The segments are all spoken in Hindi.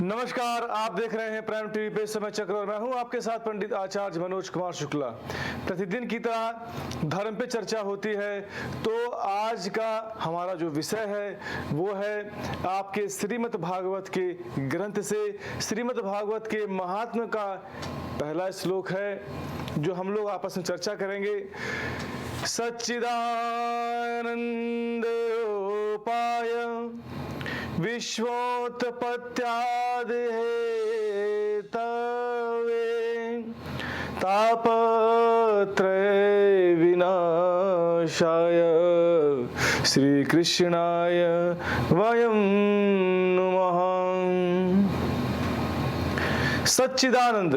नमस्कार, आप देख रहे हैं प्राइम टीवी पे समय चक्र और मैं हूं आपके साथ पंडित आचार्य मनोज कुमार शुक्ला। प्रतिदिन की तरह धर्म पे चर्चा होती है, तो आज का हमारा जो विषय है वो है आपके श्रीमद् भागवत के ग्रंथ से श्रीमद् भागवत के महात्म्य का पहला श्लोक है जो हम लोग आपस में चर्चा करेंगे। सच्चिदानंद उपाय विश्वोत्पत्त्यादिहेतवे तापत्रय विनाशाय श्रीकृष्णाय वयं नुमः। सच्चिदानंद,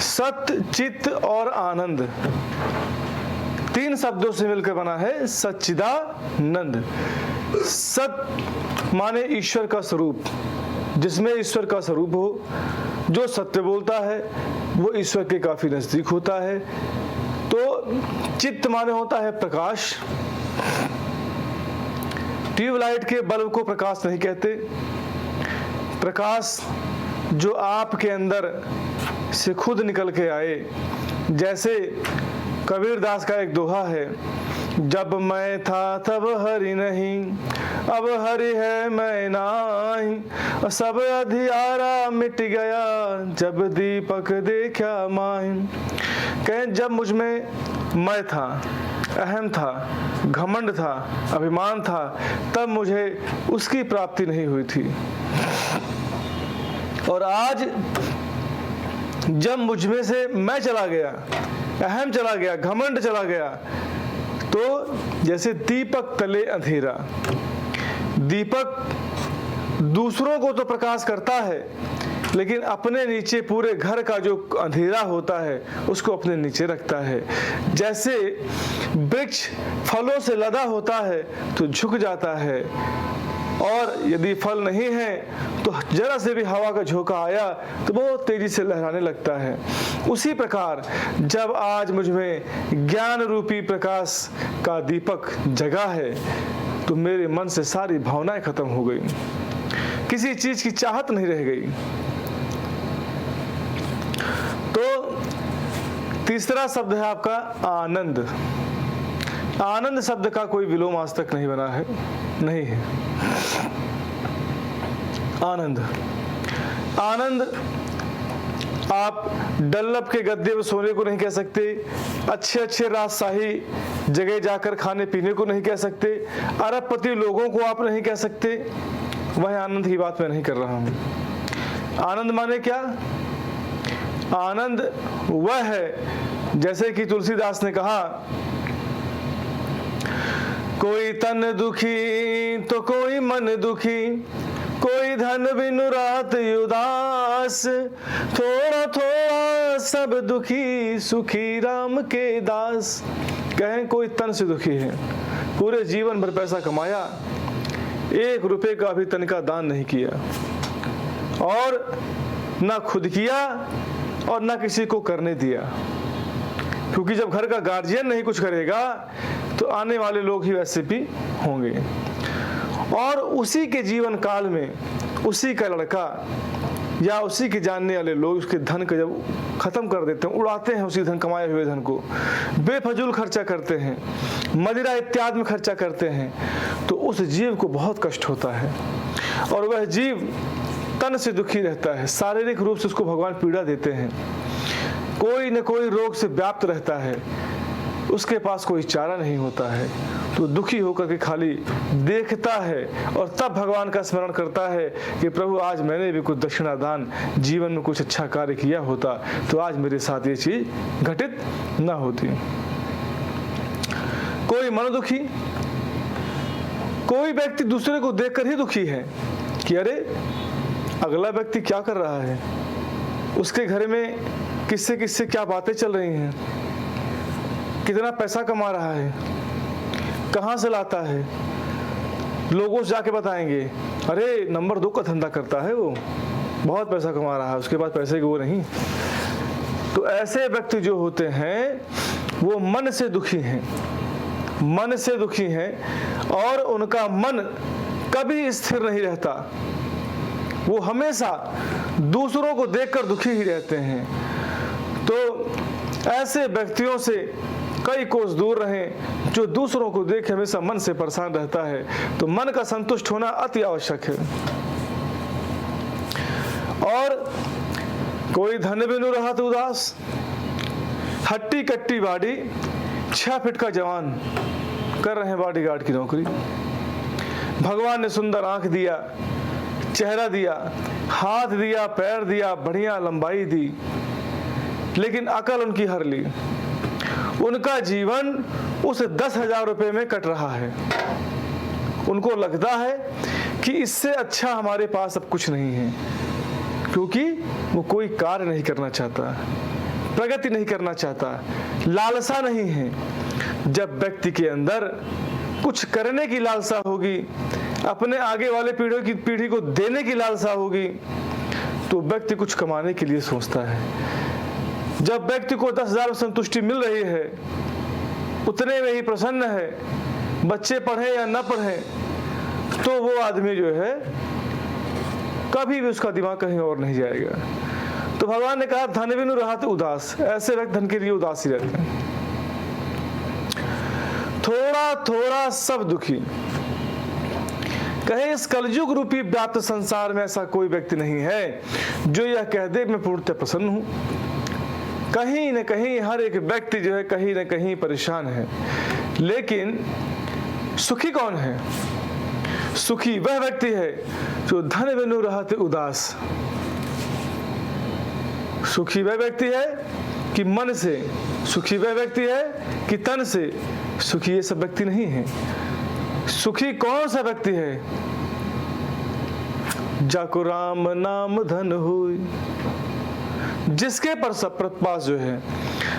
सत्य, चित्त और आनंद तीन शब्दों से मिलकर बना है सच्चिदानंद। सत माने ईश्वर का स्वरूप, जिसमें ईश्वर का स्वरूप हो। जो सत्य बोलता है वो ईश्वर के काफी नजदीक होता है। तो चित्त माने होता है प्रकाश। ट्यूबलाइट के बल्ब को प्रकाश नहीं कहते। प्रकाश जो आपके अंदर से खुद निकल के आए। जैसे कबीरदास का एक दोहा है, जब मैं था तब हरि नहीं, अब हरि है मैं नाही, सब अंधियारा मिट गया जब दीपक देखा माहिन। कहें जब मुझ में मैं था, अहम था, घमंड था, अभिमान था, तब मुझे उसकी प्राप्ति नहीं हुई थी। और आज जब मुझ में से मैं चला गया, अहम चला गया, घमंड चला गया, तो जैसे दीपक तले अंधेरा। दीपक दूसरों को तो प्रकाश करता है, लेकिन अपने नीचे पूरे घर का जो अंधेरा होता है उसको अपने नीचे रखता है। जैसे वृक्ष फलों से लदा होता है तो झुक जाता है, और यदि फल नहीं है तो जरा से भी हवा का झोंका आया तो बहुत तेजी से लहराने लगता है। उसी प्रकार जब आज मुझ में ज्ञान रूपी प्रकाश का दीपक जगा है तो मेरे मन से सारी भावनाएं खत्म हो गई, किसी चीज की चाहत नहीं रह गई। तो तीसरा शब्द है आपका आनंद। आनंद शब्द का कोई विलोम आज तक नहीं बना है, नहीं है। आनंद, आनंद आप डल्लभ के गद्दे पर सोने को नहीं कह सकते, अच्छे अच्छे राजशाही जगह जाकर खाने पीने को नहीं कह सकते, अरबपति लोगों को आप नहीं कह सकते। वह आनंद की बात मैं नहीं कर रहा हूं। आनंद माने क्या? आनंद वह है, जैसे कि तुलसीदास ने कहा, कोई तन दुखी तो कोई मन दुखी, कोई धन बिनु रात उदास, थोड़ा थोड़ा सब दुखी सुखी राम के दास। कहें कोई तन से दुखी है, पूरे जीवन भर पैसा कमाया, 1 रुपए का भी तन का दान नहीं किया, और ना खुद किया और ना किसी को करने दिया। क्योंकि जब घर का गार्जियन नहीं कुछ करेगा तो आने वाले लोग ही वैसे भी होंगे। और उसी के जीवन काल में उसी का लड़का या उसी के जानने वाले लोग उसके धन को जब खत्म कर देते हैं, उड़ाते हैं, उसी धन कमाए हुए धन को बेफजूल खर्चा करते हैं, मदिरा इत्यादि में खर्चा करते हैं, तो उस जीव को बहुत कष्ट होता है। और वह जीव तन से दुखी रहता है, शारीरिक रूप से उसको भगवान पीड़ा देते हैं, कोई न कोई रोग से व्याप्त रहता है, उसके पास कोई चारा नहीं होता है। तो दुखी होकर के खाली देखता है और तब भगवान का स्मरण करता है कि प्रभु आज मैंने भी कुछ दक्षिणा दान, जीवन में कुछ अच्छा कार्य किया होता तो आज मेरे साथ ये चीज घटित न होती। कोई मन दुखी, कोई व्यक्ति दूसरे को देखकर ही दुखी है कि अरे अगला व्यक्ति क्या कर रहा है, उसके घर में किससे किससे क्या बातें चल रही हैं, कितना पैसा कमा रहा है, कहाँ से लाता है। लोगों से जाके बताएंगे अरे नंबर 2 का धंधा करता है, वो बहुत पैसा कमा रहा है, उसके पास पैसे की वो नहीं। तो ऐसे व्यक्ति जो होते हैं वो मन से दुखी हैं, मन से दुखी हैं, और उनका मन कभी स्थिर नहीं रहता, वो हमेशा दूसरों को देखकर दुखी ही रहते हैं। तो ऐसे व्यक्तियों से कई कोस दूर रहें जो दूसरों को देख हमेशा मन से परेशान रहता है। तो मन का संतुष्ट होना अति आवश्यक है। और कोई धन बिनु रहत उदास, हट्टी कट्टी बाड़ी, 6 फीट का जवान कर रहे हैं बॉडीगार्ड की नौकरी। भगवान ने सुंदर आंख दिया, चेहरा दिया, हाथ दिया, पैर दिया, बढ़िया लंबाई दी, लेकिन अकल उनकी हर ली। उनका जीवन उस 10,000 रुपए में कट रहा है। उनको लगता है कि इससे अच्छा हमारे पास अब कुछ नहीं है, क्योंकि वो कोई कार्य नहीं करना चाहता, प्रगति नहीं करना चाहता, लालसा नहीं है। जब व्यक्ति के अंदर कुछ करने की लालसा होगी, अपने आगे वाले पीढ़ी को देने की लालसा होगी, तो व्यक्ति कुछ कमाने के लिए सोचता है। जब व्यक्ति को 10,000 संतुष्टि मिल रही है, उतने में ही प्रसन्न है, बच्चे पढ़े या न पढ़े, तो वो आदमी जो है कभी भी उसका दिमाग कहीं और नहीं जाएगा। तो भगवान ने कहा धन बिनु रहत उदास, ऐसे व्यक्ति धन के लिए उदास ही रहते हैं। थोड़ा थोड़ा सब दुखी। कहे इस कलयुग रूपी व्याप्त संसार में ऐसा कोई व्यक्ति नहीं है जो यह कह दे मैं पूर्णतः प्रसन्न हूं। कहीं न कहीं हर एक व्यक्ति जो है कहीं न कहीं परेशान है। लेकिन सुखी कौन है? सुखी वह व्यक्ति है जो धन बिनु रहत उदास। सुखी वह व्यक्ति है कि मन से, सुखी वह व्यक्ति है कि तन से। सुखी ये सब व्यक्ति नहीं है। सुखी कौन सा व्यक्ति है? जाको राम नाम धन होय, जिसके पास जो है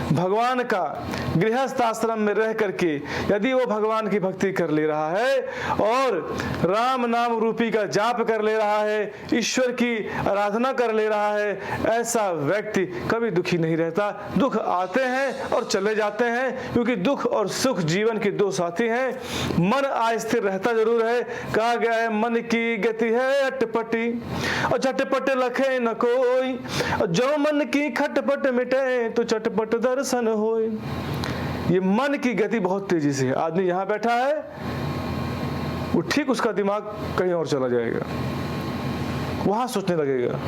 भगवान का गृहस्थ आश्रम में रह करके यदि वो भगवान की भक्ति कर ले रहा है और राम नाम रूपी का जाप कर ले रहा है, ईश्वर की आराधना कर ले रहा है, ऐसा व्यक्ति कभी दुखी नहीं रहता। दुख आते हैं और चले जाते हैं, क्योंकि दुख और सुख जीवन के दो साथी हैं। मन अस्थिर रहता जरूर है। कहा गया है मन की गति है अटपटी और झटपट लखे न कोई, जो मन की खटपट मिटे तो चटपट दर्शन होए। ये मन की गति बहुत तेजी से है। आदमी यहां बैठा है, वो ठीक उसका दिमाग कहीं और चला जाएगा, वहां सोचने लगेगा।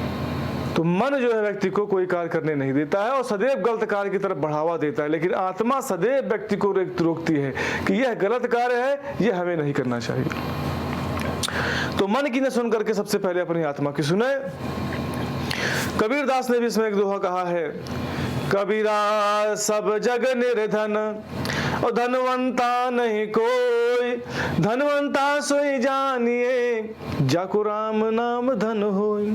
तो मन जो है व्यक्ति को कोई कार्य करने नहीं देता है और सदैव गलत कार्य की तरफ बढ़ावा देता है। लेकिन आत्मा सदैव व्यक्ति को रोकती है कि यह गलत कार्य है, यह हमें नहीं करना चाहिए। तो मन की न सुन करके सबसे पहले अपनी आत्मा की सुने। कबीर दास ने भी इसमें एक दोहा कहा है, कबीरा सब जग निर्धन और धनवंता नहीं कोई, धनवंता सोई जानिए जाको राम नाम धन होय।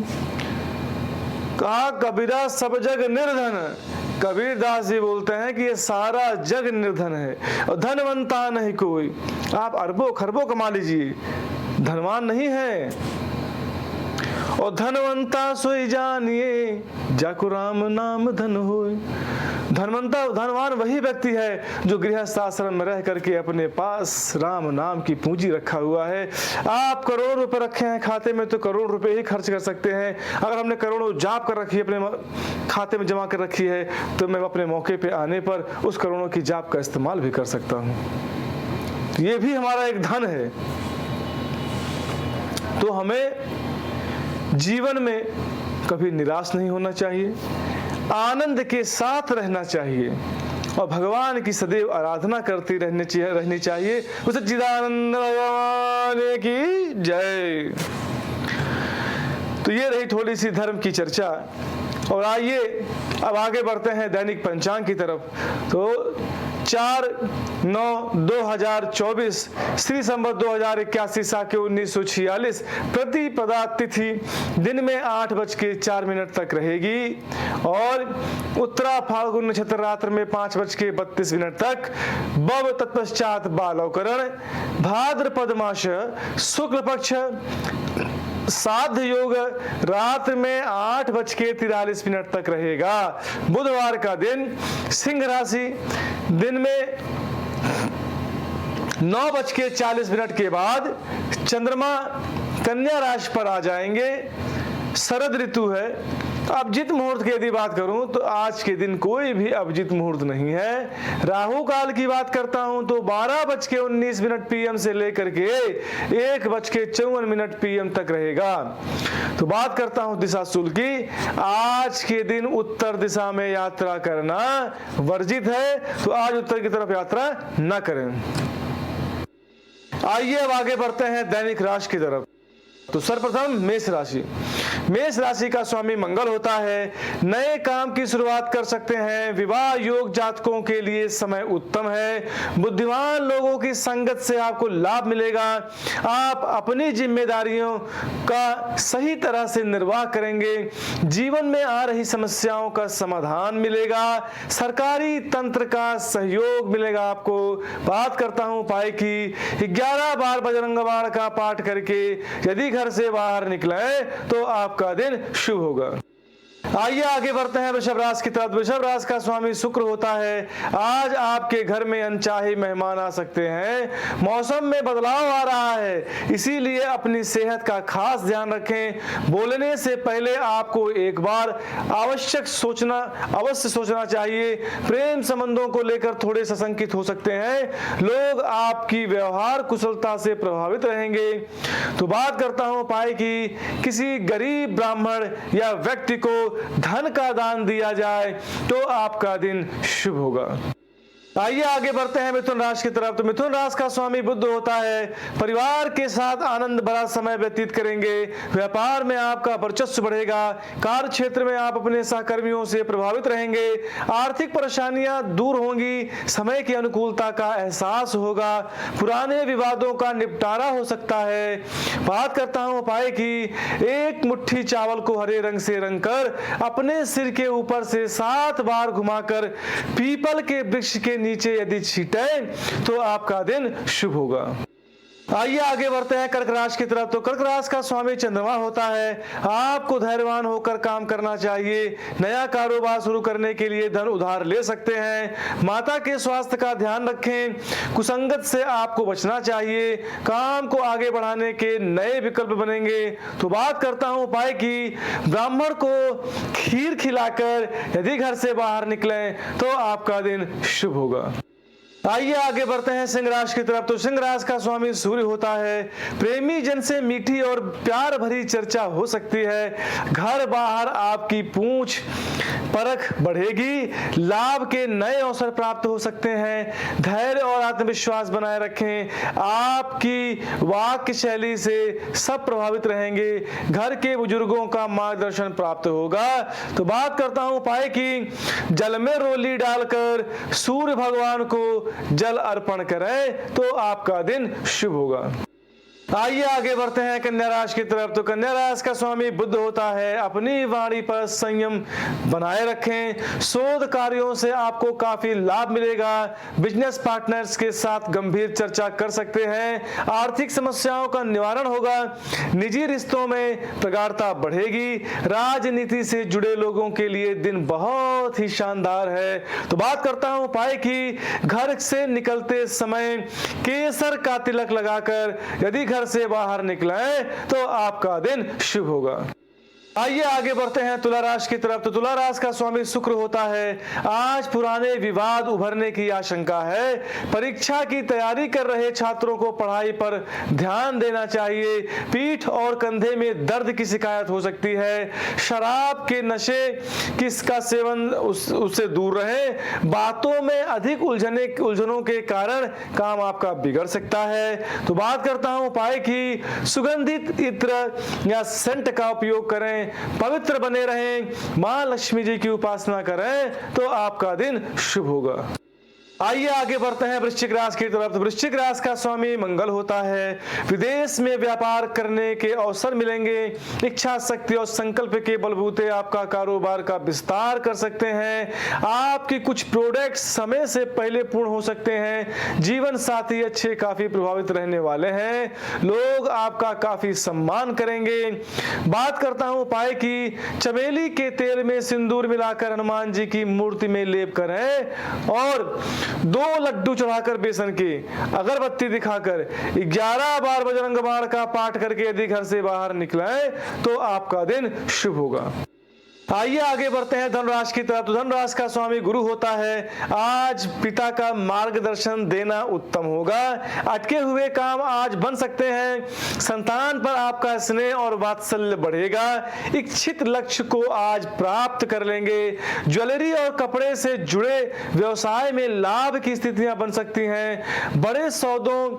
कहा कबीरा सब जग निर्धन। कबीर दास जी बोलते हैं कि ये सारा जग निर्धन है और धनवंता नहीं कोई। आप अरबों खरबों कमा लीजिए, धनवान नहीं है। और धनवंता सोई जानिए जाको राम नाम धन होय। धनवान वही व्यक्ति है जो गृहस्थ आश्रम में रह करके अपने पास राम नाम की पूंजी रखा हुआ है। आप करोड़ रुपए रखे हैं खाते में तो करोड़ रुपए ही खर्च कर सकते हैं। अगर हमने करोड़ों जाप कर रखी है, अपने खाते में जमा कर रखी है, तो मैं अपने मौके पे आने पर उस करोड़ों की जाप का इस्तेमाल भी कर सकता हूँ। ये भी हमारा एक धन है। तो हमें जीवन में कभी निराश नहीं होना चाहिए, आनंद के साथ रहना चाहिए और भगवान की सदैव आराधना करती रहनी चाहिए। उस सच्चिदानंद भगवान की जय। तो ये रही थोड़ी सी धर्म की चर्चा। और आइए अब आगे बढ़ते हैं दैनिक पंचांग की तरफ। तो 4/9/2024 श्री संवत 2081 साके 1946 प्रतिपदा तिथि दिन में 8:04 तक रहेगी और उत्तरा फाल्गुन नक्षत्र रात्र में 5:32 तक। बव तत्पश्चात बालवकरण। भाद्रपद मास शुक्ल पक्ष साध योग रात में 8:43 तक रहेगा। बुधवार का दिन सिंह राशि दिन में 9:40 के बाद चंद्रमा कन्या राशि पर आ जाएंगे शरद ऋतु है। तो अभिजीत मुहूर्त की यदि बात करूं तो आज के दिन कोई भी अभिजीत मुहूर्त नहीं है। राहु काल की बात करता हूं तो 12:19 PM से लेकर के 1:54 PM तक रहेगा। तो बात करता हूं दिशा शूल की, आज के दिन उत्तर दिशा में यात्रा करना वर्जित है, तो आज उत्तर की तरफ यात्रा न करें। आइए अब आगे बढ़ते हैं दैनिक राशि की तरफ। तो सर्वप्रथम मेष राशि। मेष राशि का स्वामी मंगल होता है। नए काम की शुरुआत कर सकते हैं। विवाह योग जातकों के लिए समय उत्तम है। बुद्धिमान लोगों की संगत से आपको लाभ मिलेगा। आप अपनी जिम्मेदारियों का सही तरह से निर्वाह करेंगे। जीवन में आ रही समस्याओं का समाधान मिलेगा। सरकारी तंत्र का सहयोग मिलेगा आपको। बात करता हूं उपाय की, 11 बार बजरंग बाण का पाठ करके यदि घर से बाहर निकले तो आपका दिन शुभ होगा। आइए आगे बढ़ते हैं वृषभ राशि की तरफ। वृषभ राशि का स्वामी शुक्र होता है। आज आपके घर में अनचाहे मेहमान आ सकते हैं। मौसम में बदलाव आ रहा है, इसीलिए अपनी सेहत का खास ध्यान रखें। बोलने से पहले आपको एक बार अवश्य सोचना चाहिए। प्रेम संबंधों को लेकर थोड़े सशंकित हो सकते हैं। लोग आपकी व्यवहार कुशलता से प्रभावित रहेंगे। तो बात करता हूं उपाय की, किसी गरीब ब्राह्मण या व्यक्ति को धन का दान दिया जाए तो आपका दिन शुभ होगा। आइए आगे बढ़ते हैं मिथुन राशि की तरफ। तो मिथुन राशि का स्वामी बुध होता है। परिवार के साथ आनंद भरा समय व्यतीत करेंगे। व्यापार में आपका वर्चस्व बढ़ेगा। कार्य क्षेत्र में आप अपने सहकर्मियों से प्रभावित रहेंगे। आर्थिक परेशानियां दूर होंगी। समय की अनुकूलता का एहसास होगा। पुराने विवादों का निपटारा हो सकता है। बात करता हूं उपाय की, एक मुट्ठी चावल को हरे रंग से रंगकर अपने सिर के ऊपर से 7 बार घुमाकर पीपल के वृक्ष के नीचे यदि छीटे तो आपका दिन शुभ होगा। आइए आगे बढ़ते हैं कर्क राशि की तरफ। तो कर्क राशि का स्वामी चंद्रमा होता है। आपको धैर्यवान होकर काम करना चाहिए। नया कारोबार शुरू करने के लिए धन उधार ले सकते हैं। माता के स्वास्थ्य का ध्यान रखें। कुसंगत से आपको बचना चाहिए। काम को आगे बढ़ाने के नए विकल्प बनेंगे। तो बात करता हूं उपाय की, ब्राह्मण को खीर खिलाकर यदि घर से बाहर निकलें तो आपका दिन शुभ होगा। आइए आगे बढ़ते हैं सिंह राशि की तरफ। तो सिंह राशि का स्वामी सूर्य होता है। प्रेमी जन से मीठी और प्यार भरी चर्चा हो सकती है। घर बाहर आपकी पूछ परख बढ़ेगी। लाभ के नए अवसर प्राप्त हो सकते हैं। धैर्य और आत्मविश्वास बनाए रखें। आपकी वाक्य शैली से सब प्रभावित रहेंगे। घर के बुजुर्गों का मार्गदर्शन प्राप्त होगा। तो बात करता हूं उपाय की, जल में रोली डालकर सूर्य भगवान को जल अर्पण करें तो आपका दिन शुभ होगा। आइए आगे बढ़ते हैं कन्या राशि की तरफ। तो कन्या राशि का स्वामी बुध होता है। अपनी वाणी पर संयम बनाए रखें। शोध कार्यों से आपको काफी लाभ मिलेगा। बिजनेस पार्टनर्स के साथ गंभीर चर्चा कर सकते हैं। आर्थिक समस्याओं का निवारण होगा। निजी रिश्तों में प्रगाढ़ता बढ़ेगी। राजनीति से जुड़े लोगों के लिए दिन बहुत ही शानदार है। तो बात करता हूं उपाय की, घर से निकलते समय केसर का तिलक लगाकर यदि घर से बाहर निकले तो आपका दिन शुभ होगा। आइए आगे बढ़ते हैं तुला राशि की तरफ। तो तुला राशि का स्वामी शुक्र होता है। आज पुराने विवाद उभरने की आशंका है। परीक्षा की तैयारी कर रहे छात्रों को पढ़ाई पर ध्यान देना चाहिए। पीठ और कंधे में दर्द की शिकायत हो सकती है। शराब के नशे किसका सेवन उससे दूर रहे। बातों में अधिक उलझनों के कारण काम आपका बिगड़ सकता है। तो बात करता हूं उपाय की, सुगंधित इत्र या सेंट का उपयोग करें। पवित्र बने रहें। मां लक्ष्मी जी की उपासना करें तो आपका दिन शुभ होगा। आइए आगे बढ़ते हैं वृश्चिक राशि की तरफ। वृश्चिक राशि का स्वामी मंगल होता है। विदेश में व्यापार करने के अवसर मिलेंगे। इच्छा शक्ति और संकल्प के बलबूते आपका कारोबार का विस्तार कर सकते हैं। आपकी कुछ प्रोडक्ट समय से पहले पूर्ण हो सकते हैं। जीवन साथी अच्छे काफी प्रभावित रहने वाले हैं। लोग आपका काफी सम्मान करेंगे। बात करता हूं उपाय की, चमेली के तेल में सिंदूर मिलाकर हनुमान जी की मूर्ति में लेप करें और 2 लड्डू चढ़ाकर बेसन के, अगरबत्ती दिखाकर 11 बार बजरंग बाण का पाठ करके यदि घर से बाहर निकले तो आपका दिन शुभ होगा। आइए आगे बढ़ते हैं धनुराश की तरफ। तो धनुराश का स्वामी गुरु होता है। आज पिता का मार्गदर्शन देना उत्तम होगा। अटके हुए काम आज बन सकते हैं। संतान पर आपका स्नेह और वात्सल्य बढ़ेगा। इच्छित लक्ष्य को आज प्राप्त कर लेंगे। ज्वेलरी और कपड़े से जुड़े व्यवसाय में लाभ की स्थितियां बन सकती हैं। बड़े सौदों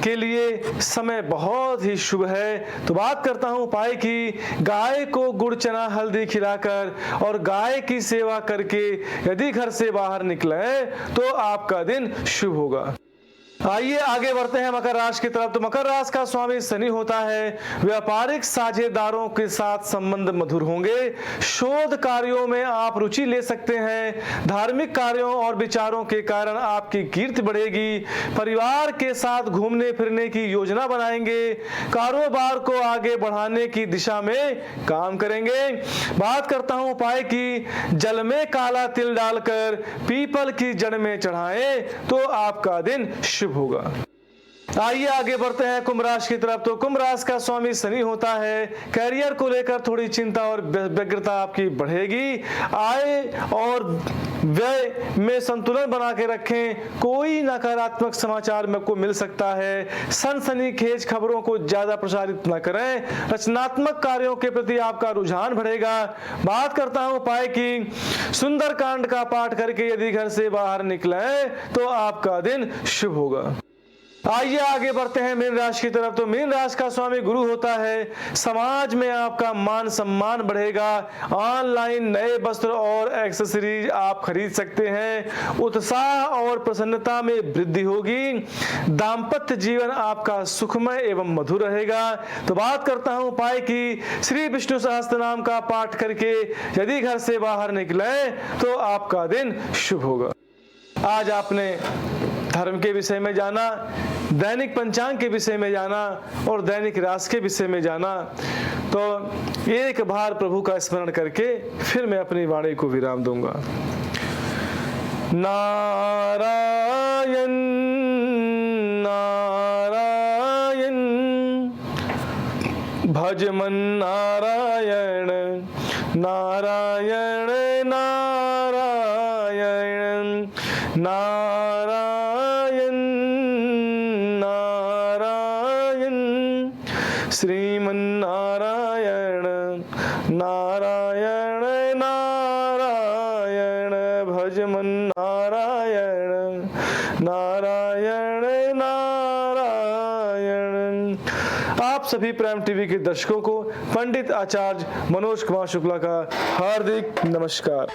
के लिए समय बहुत ही शुभ है। तो बात करता हूं उपाय की। गाय को गुड़ चना हल्दी खिलाकर और गाय की सेवा करके यदि घर से बाहर निकले तो आपका दिन शुभ होगा। आइए आगे बढ़ते हैं मकर राशि की तरफ। तो मकर राशि का स्वामी शनि होता है। व्यापारिक साझेदारों के साथ संबंध मधुर होंगे। शोध कार्यों में आप रुचि ले सकते हैं। धार्मिक कार्यों और विचारों के कारण आपकी कीर्ति बढ़ेगी। परिवार के साथ घूमने फिरने की योजना बनाएंगे। कारोबार को आगे बढ़ाने की दिशा में काम करेंगे। बात करता हूं उपाय की। जल में काला तिल डालकर पीपल की जड़ में चढ़ाएं तो आपका दिन शुभ होगा। आइए आगे बढ़ते हैं कुंभ राशि की तरफ। तो कुंभ राशि का स्वामी शनि होता है। कैरियर को लेकर थोड़ी चिंता और व्यग्रता आपकी बढ़ेगी। आय और व्यय में संतुलन बना के रखें। कोई नकारात्मक समाचार में को मिल सकता है। सनसनीखेज खबरों को ज्यादा प्रसारित न करें। रचनात्मक कार्यों के प्रति आपका रुझान बढ़ेगा। बात करता हूं उपाय की। सुंदरकांड का पाठ करके यदि घर से बाहर निकले तो आपका दिन शुभ होगा। आइए आगे बढ़ते हैं मीन राशि की तरफ। तो मीन राशि का स्वामी गुरु होता है। समाज में आपका मान सम्मान बढ़ेगा। ऑनलाइन नए वस्त्र और एक्सेसरीज आप खरीद सकते हैं। उत्साह और प्रसन्नता में वृद्धि होगी। दाम्पत्य जीवन आपका सुखमय एवं मधुर रहेगा। तो बात करता हूं उपाय की। श्री विष्णु सहस्त्र नाम का पाठ करके यदि घर से बाहर निकले तो आपका दिन शुभ होगा। आज आपने धर्म के विषय में जाना, दैनिक पंचांग के विषय में जाना और दैनिक राशि के विषय में जाना। तो एक बार प्रभु का स्मरण करके फिर मैं अपनी वाणी को विराम दूंगा। नारायण नारायण भज मन नारायण नारायण नारायण नारायण नारायण श्रीमन्नारायण नारायण नारायण भज मन नारायण नारायण नारायण। आप सभी प्राइम टीवी के दर्शकों को पंडित आचार्य मनोज कुमार शुक्ला का हार्दिक नमस्कार।